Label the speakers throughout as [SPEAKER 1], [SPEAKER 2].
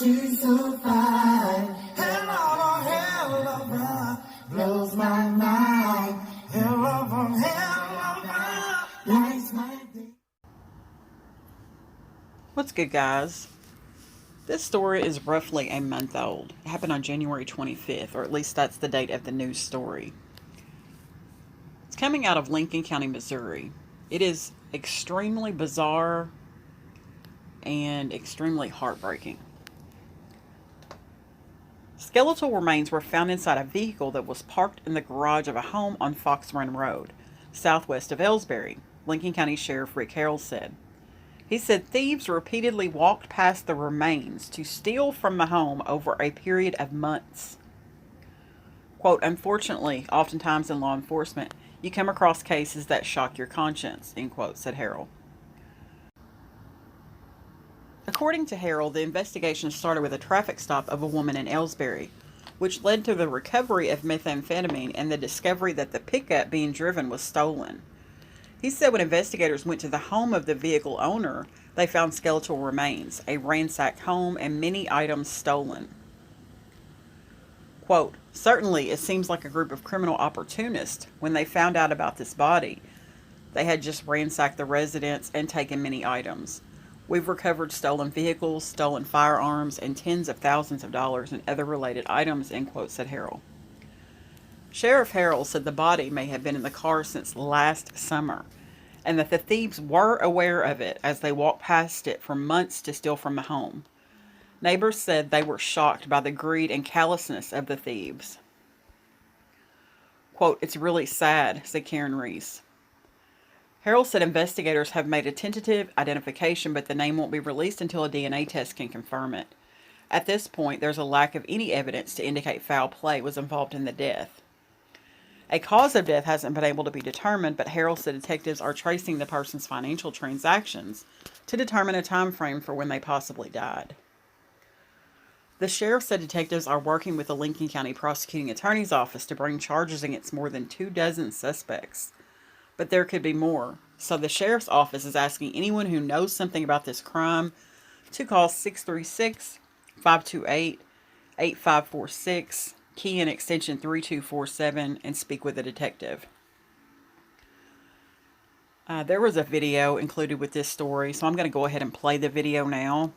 [SPEAKER 1] she's so fine. Hell of a ride, blows my mind. Hell of a ride, lights my day.
[SPEAKER 2] What's good, guys? This story is roughly a month old. It happened on January 25th, or at least that's the date of the news story. It's coming out of Lincoln County, Missouri. It is extremely bizarre and extremely heartbreaking. Skeletal remains were found inside a vehicle that was parked in the garage of a home on Fox Run Road, southwest of Ellsbury, Lincoln County Sheriff Rick Harrell said. He said thieves repeatedly walked past the remains to steal from the home over a period of months. Quote, unfortunately, oftentimes in law enforcement, you come across cases that shock your conscience, end quote, said Harrell. According to Harrell, the investigation started with a traffic stop of a woman in Ellsbury, which led to the recovery of methamphetamine and the discovery that the pickup being driven was stolen. He said when investigators went to the home of the vehicle owner, they found skeletal remains, a ransacked home, and many items stolen. Quote, certainly it seems like a group of criminal opportunists when they found out about this body. They had just ransacked the residence and taken many items. We've recovered stolen vehicles, stolen firearms, and tens of thousands of dollars in other related items, end quote, said Harrell. Sheriff Harrell said the body may have been in the car since last summer, and that the thieves were aware of it as they walked past it for months to steal from the home. Neighbors said they were shocked by the greed and callousness of the thieves. Quote, it's really sad, said Karen Reese. Harrell said investigators have made a tentative identification, but the name won't be released until a DNA test can confirm it. At this point, there's a lack of any evidence to indicate foul play was involved in the death. A cause of death hasn't been able to be determined, but Harrell said detectives are tracing the person's financial transactions to determine a time frame for when they possibly died. The sheriff said detectives are working with the Lincoln County Prosecuting Attorney's Office to bring charges against more than 24 suspects. But there could be more, so the sheriff's office is asking anyone who knows something about this crime to call 636-528-8546, key in extension 3247, and speak with a detective. There was a video included with this story, so I'm going to go ahead and play the video now.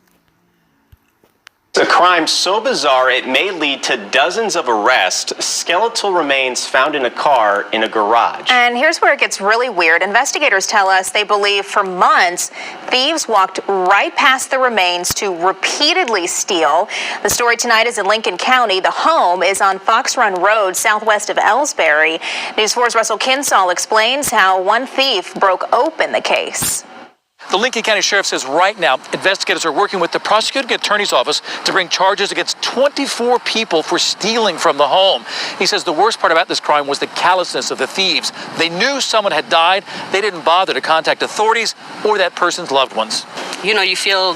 [SPEAKER 3] A crime so bizarre it may lead to dozens of arrests. Skeletal remains found in a car in a garage.
[SPEAKER 4] And here's where it gets really weird. Investigators tell us they believe for months thieves walked right past the remains to repeatedly steal. The story tonight is in Lincoln County. The home is on Fox Run Road, southwest of Ellsbury. News 4's Russell Kinsall explains how one thief broke open the case.
[SPEAKER 5] The Lincoln County Sheriff says right now, investigators are working with the Prosecuting Attorney's Office to bring charges against 24 people for stealing from the home. He says the worst part about this crime was the callousness of the thieves. They knew someone had died. They didn't bother to contact authorities or that person's loved ones.
[SPEAKER 6] You know, you feel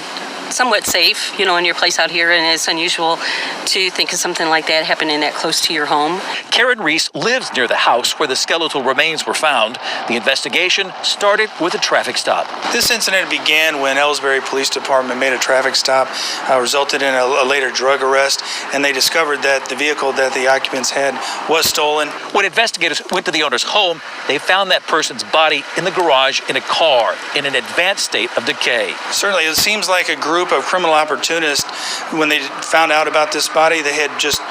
[SPEAKER 6] somewhat safe, you know, in your place out here, and it's unusual to think of something like that happening that close to your home.
[SPEAKER 5] Karen Reese lives near the house where the skeletal remains were found. The investigation started with a traffic stop.
[SPEAKER 7] This incident began when Ellsbury Police Department made a traffic stop, resulted in a later drug arrest, and they discovered that the vehicle that the occupants had was stolen.
[SPEAKER 5] When investigators went to the owner's home, they found that person's body in the garage in a car in an advanced state of decay.
[SPEAKER 7] Certainly, it seems like a group of criminal opportunists, when they found out about this body, they had just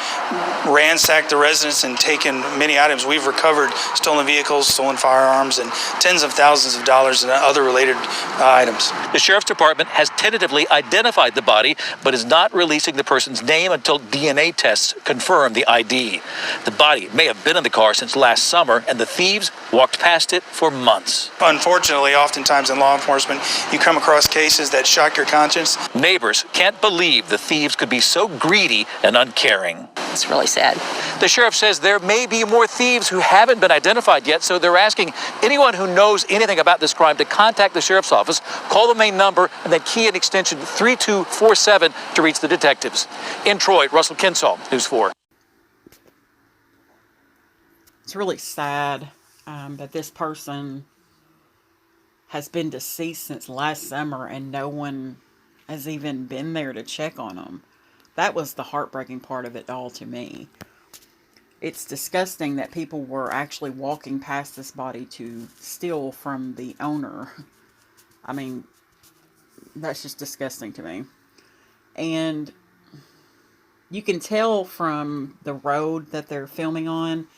[SPEAKER 7] ransacked the residence and taken many items. We've recovered stolen vehicles, stolen firearms, and tens of thousands of dollars in other related items.
[SPEAKER 5] The Sheriff's Department has tentatively identified the body, but is not releasing the person's name until DNA tests confirm the ID. The body may have been in the car since last summer, and the thieves walked past it for months.
[SPEAKER 7] Unfortunately, oftentimes in law enforcement, you come across cases that shock your conscience.
[SPEAKER 5] Neighbors can't believe the thieves could be so greedy and uncaring.
[SPEAKER 6] It's really sad.
[SPEAKER 5] The sheriff says there may be more thieves who haven't been identified yet, so they're asking anyone who knows anything about this crime to contact the sheriff's office, call the main number, and then key in extension 3247 to reach the detectives. In Troy, Russell Kinsall, News 4.
[SPEAKER 2] It's really sad that this person has been deceased since last summer and no one has even been there to check on them. That was the heartbreaking part of it all to me. It's disgusting that people were actually walking past this body to steal from the owner. I mean, that's just disgusting to me. And you can tell from the road that they're filming on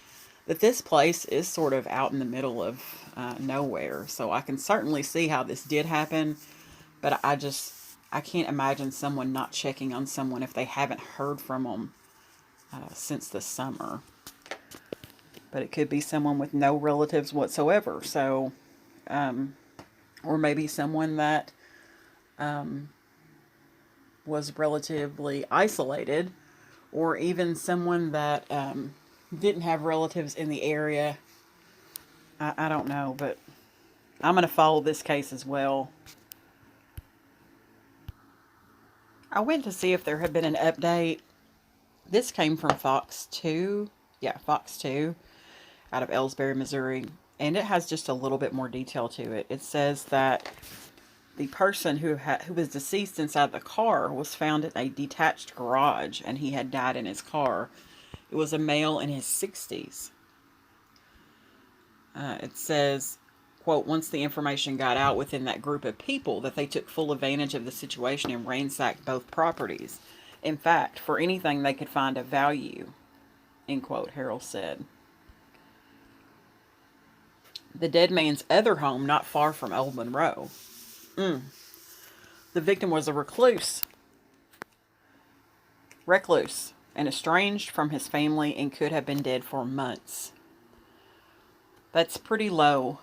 [SPEAKER 2] that this place is sort of out in the middle of nowhere. So I can certainly see how this did happen. But I can't imagine someone not checking on someone if they haven't heard from them since the summer. But it could be someone with no relatives whatsoever. So, or maybe someone that was relatively isolated, or even someone that didn't have relatives in the area. I don't know, but I'm going to follow this case as well. I went to see if there had been an update. This came from Fox 2. Yeah, Fox 2 out of Ellsbury, Missouri. And it has just a little bit more detail to it. It says that the person who was deceased inside the car was found in a detached garage, and he had died in his car. It was a male in his 60s. It says, quote, once the information got out within that group of people, that they took full advantage of the situation and ransacked both properties. In fact, for anything they could find of value, end quote, Harold said. The dead man's other home, not far from Old Monroe. The victim was a recluse, and estranged from his family, and could have been dead for months. That's pretty low.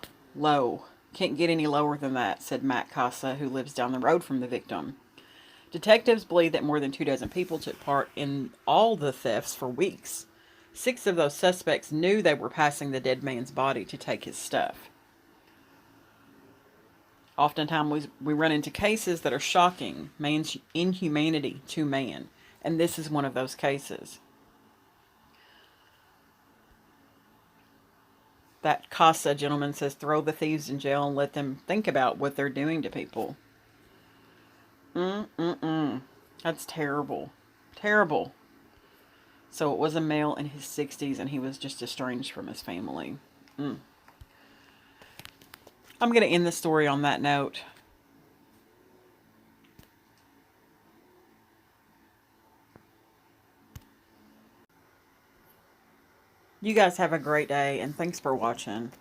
[SPEAKER 2] Can't get any lower than that, said Matt Casa, who lives down the road from the victim. Detectives believe that more than 24 people took part in all the thefts for weeks. 6 of those suspects knew they were passing the dead man's body to take his stuff. Oftentimes we run into cases that are shocking, man's inhumanity to man, and this is one of those cases. That Casa gentleman says, throw the thieves in jail and let them think about what they're doing to people. That's terrible. Terrible. So it was a male in his 60s, and he was just estranged from his family. I'm going to end the story on that note. You guys have a great day, and thanks for watching.